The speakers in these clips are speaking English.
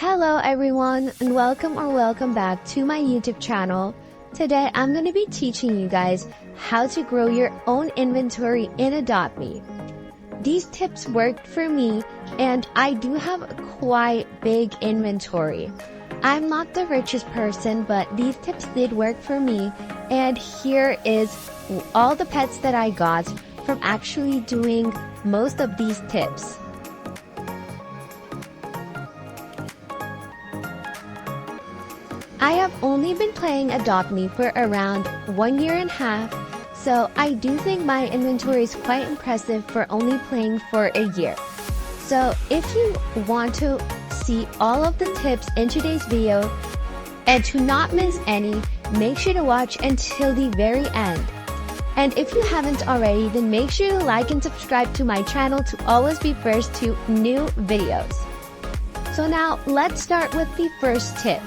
Hello everyone, and welcome back to my YouTube channel. Today I'm going to be teaching you guys how to grow your own inventory in Adopt.Me. These tips worked for me, and I do have a quite big inventory. I'm not the richest person, but these tips did work for me, and here is all the pets that I got from actually doing most of these tips. I have only been playing Adopt.Me for around 1.5 years, so I do think my inventory is quite impressive for only playing for a year. So if you want to see all of the tips in today's video and to not miss any, make sure to watch until the very end. And if you haven't already, then make sure to like and subscribe to my channel to always be first to new videos. So now let's start with the first tip.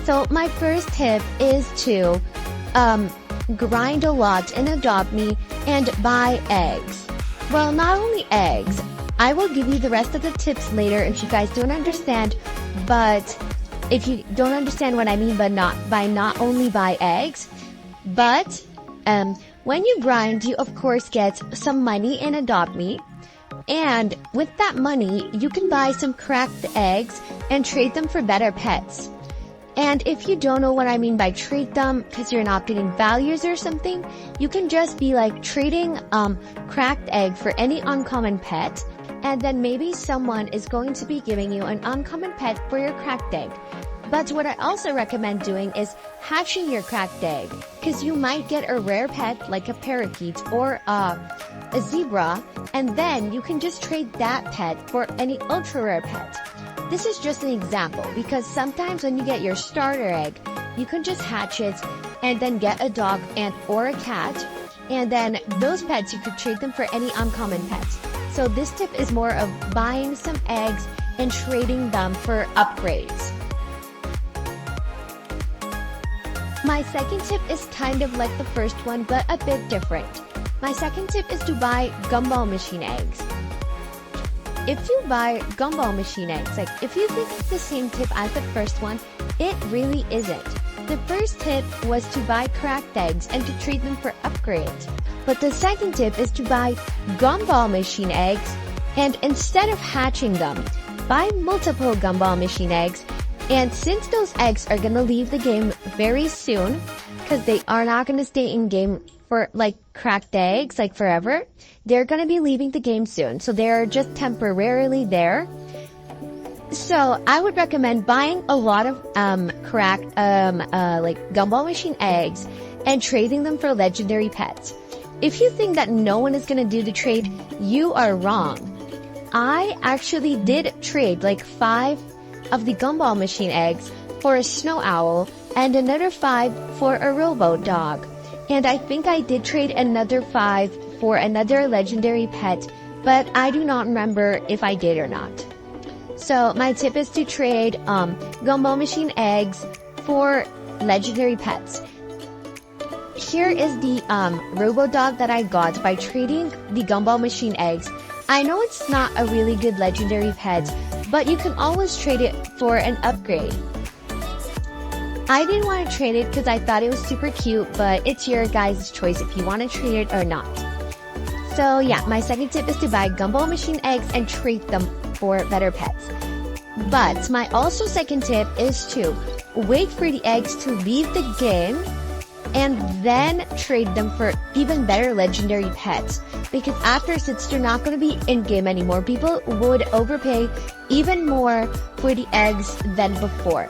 So my first tip is to grind a lot in Adopt.Me and buy eggs. Well, not only eggs. I will give you the rest of the tips later if you guys don't understand, but if you don't understand what I mean by not only buy eggs, but when you grind, you of course get some money in Adopt.Me, and with that money, you can buy some cracked eggs and trade them for better pets. And if you don't know what I mean by trade them, because you're not getting values or something, you can just be like trading cracked egg for any uncommon pet, and then maybe someone is going to be giving you an uncommon pet for your cracked egg. But what I also recommend doing is hatching your cracked egg, because you might get a rare pet like a parakeet or a zebra, and then you can just trade that pet for any ultra rare pet. This is just an example, because sometimes when you get your starter egg, you can just hatch it and then get a dog or a cat, and then those pets you could trade them for any uncommon pets. So this tip is more of buying some eggs and trading them for upgrades. My second tip is kind of like the first one, but a bit different. My second tip is to buy Gumball machine eggs. If you buy Gumball machine eggs, like if you think it's the same tip as the first one, it really isn't. The first tip was to buy cracked eggs and to trade them for upgrades. But the second tip is to buy Gumball machine eggs, and instead of hatching them, buy multiple Gumball machine eggs. And since those eggs are gonna leave the game very soon, because they are not gonna stay in game for like cracked eggs like forever, they're gonna be leaving the game soon, so they're just temporarily there. So I would recommend buying a lot of cracked like Gumball machine eggs and trading them for legendary pets. If you think that no one is gonna do the trade, you are wrong. I actually did trade like 5 of the Gumball machine eggs for a snow owl and another 5 for a robo dog. And I think I did trade another 5 for another legendary pet, but I do not remember if I did or not. So my tip is to trade Gumball machine eggs for legendary pets. Here is the robo dog that I got by trading the Gumball machine eggs. I know it's not a really good legendary pet, but you can always trade it for an upgrade. I didn't want to trade it because I thought it was super cute, but it's your guys' choice if you want to trade it or not. So yeah, my second tip is to buy Gumball machine eggs and trade them for better pets. But my also second tip is to wait for the eggs to leave the game and then trade them for even better legendary pets. Because after, since they're not going to be in game anymore, people would overpay even more for the eggs than before.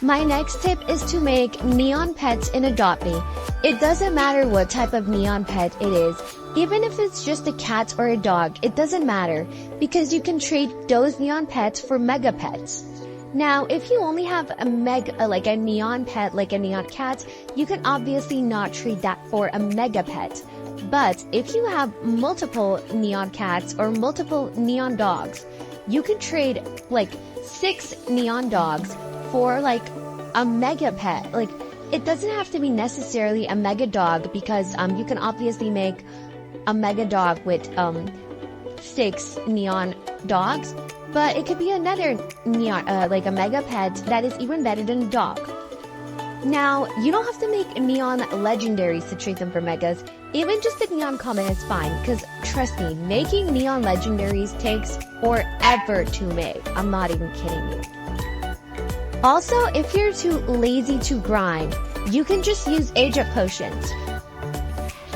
My next tip is to make neon pets in Adopt.Me. It doesn't matter what type of neon pet it is. Even if it's just a cat or a dog, it doesn't matter, because you can trade those neon pets for mega pets. Now, if you only have a neon pet, like a neon cat, you can obviously not trade that for a mega pet. But if you have multiple neon cats or multiple neon dogs, you can trade like 6 neon dogs for like a mega pet. Like, it doesn't have to be necessarily a mega dog, because you can obviously make a mega dog with 6 neon dogs, but it could be another neon, like a mega pet that is even better than a dog. Now, you don't have to make neon legendaries to trade them for megas. Even just the neon common is fine, because trust me, making neon legendaries takes forever to make. I'm not even kidding you. Also, if you're too lazy to grind, you can just use age-up potions.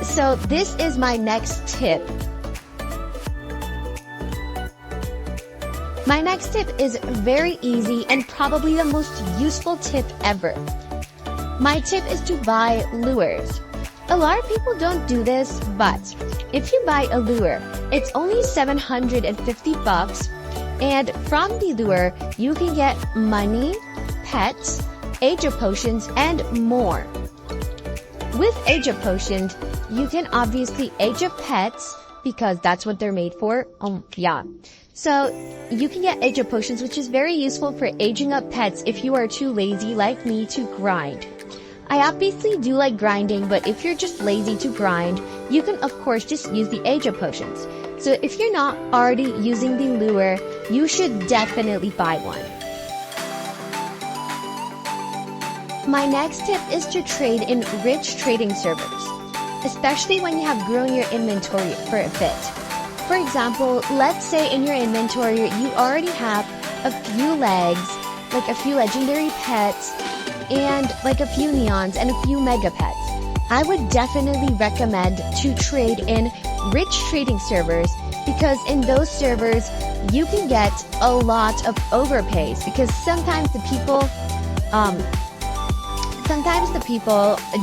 So this is my next tip. My next tip is very easy and probably the most useful tip ever. My tip is to buy lures. A lot of people don't do this, but if you buy a lure, it's only $750, and from the lure, you can get money, pets, age-up potions, and more. With age-up potions, you can obviously age up pets, because that's what they're made for. Yeah. So, you can get age-up potions, which is very useful for aging up pets if you are too lazy like me to grind. I obviously do like grinding, but if you're just lazy to grind, you can of course just use the age-up potions. So if you're not already using the lure, you should definitely buy one. My next tip is to trade in rich trading servers, especially when you have grown your inventory for a bit. For example, let's say in your inventory you already have a few legs, like a few legendary pets, and like a few neons and a few mega pets. I would definitely recommend to trade in rich trading servers, because in those servers you can get a lot of overpays, because sometimes the people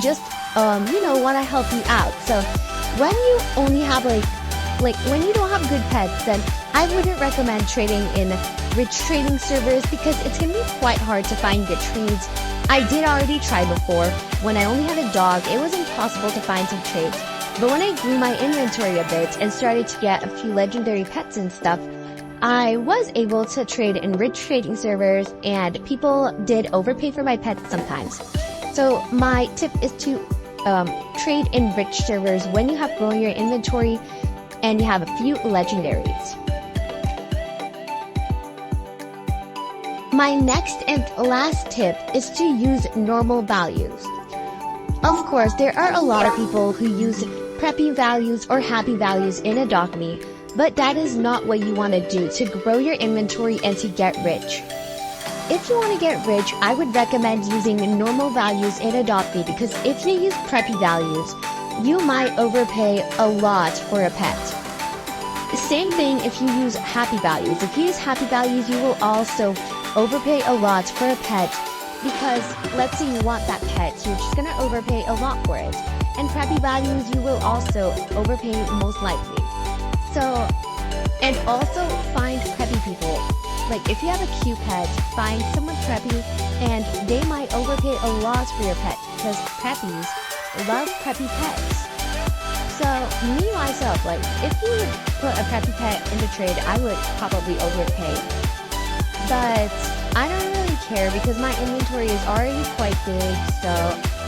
just want to help you out. So when you only have like when you don't have good pets, then I wouldn't recommend trading in rich trading servers, because it's gonna be quite hard to find good trades. I did already try before. When I only had a dog, it was impossible to find some trades. But when I grew my inventory a bit and started to get a few legendary pets and stuff, I was able to trade in rich trading servers, and people did overpay for my pets sometimes. So my tip is to trade in rich servers when you have grown your inventory and you have a few legendaries. My next and last tip is to use normal values. Of course, there are a lot of people who use preppy values or happy values in Adopt Me, but that is not what you want to do to grow your inventory and to get rich. If you want to get rich, I would recommend using normal values in Adopt Me, because if you use preppy values, you might overpay a lot for a pet. Same thing if you use happy values. If you use happy values, you will also overpay a lot for a pet, because let's say you want that pet, so you're just gonna overpay a lot for it. And preppy values, you will also overpay most likely. So, and also find preppy people. Like if you have a cute pet, find someone preppy, and they might overpay a lot for your pet, because preppies love preppy pets. So me myself, like if you would put a preppy pet in the trade, I would probably overpay. But I don't really care, because my inventory is already quite big, so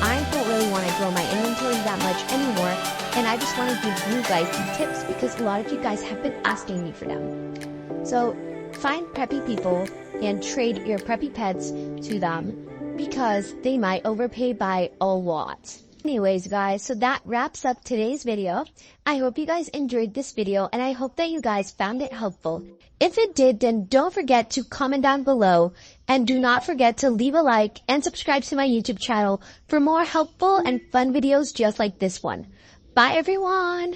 I don't really want to grow my inventory that much anymore, and I just want to give you guys these tips because a lot of you guys have been asking me for them. So find preppy people and trade your preppy pets to them, because they might overpay by a lot. Anyways guys, so that wraps up today's video. I hope you guys enjoyed this video, and I hope that you guys found it helpful. If it did, then don't forget to comment down below, and do not forget to leave a like and subscribe to my YouTube channel for more helpful and fun videos just like this one. Bye everyone!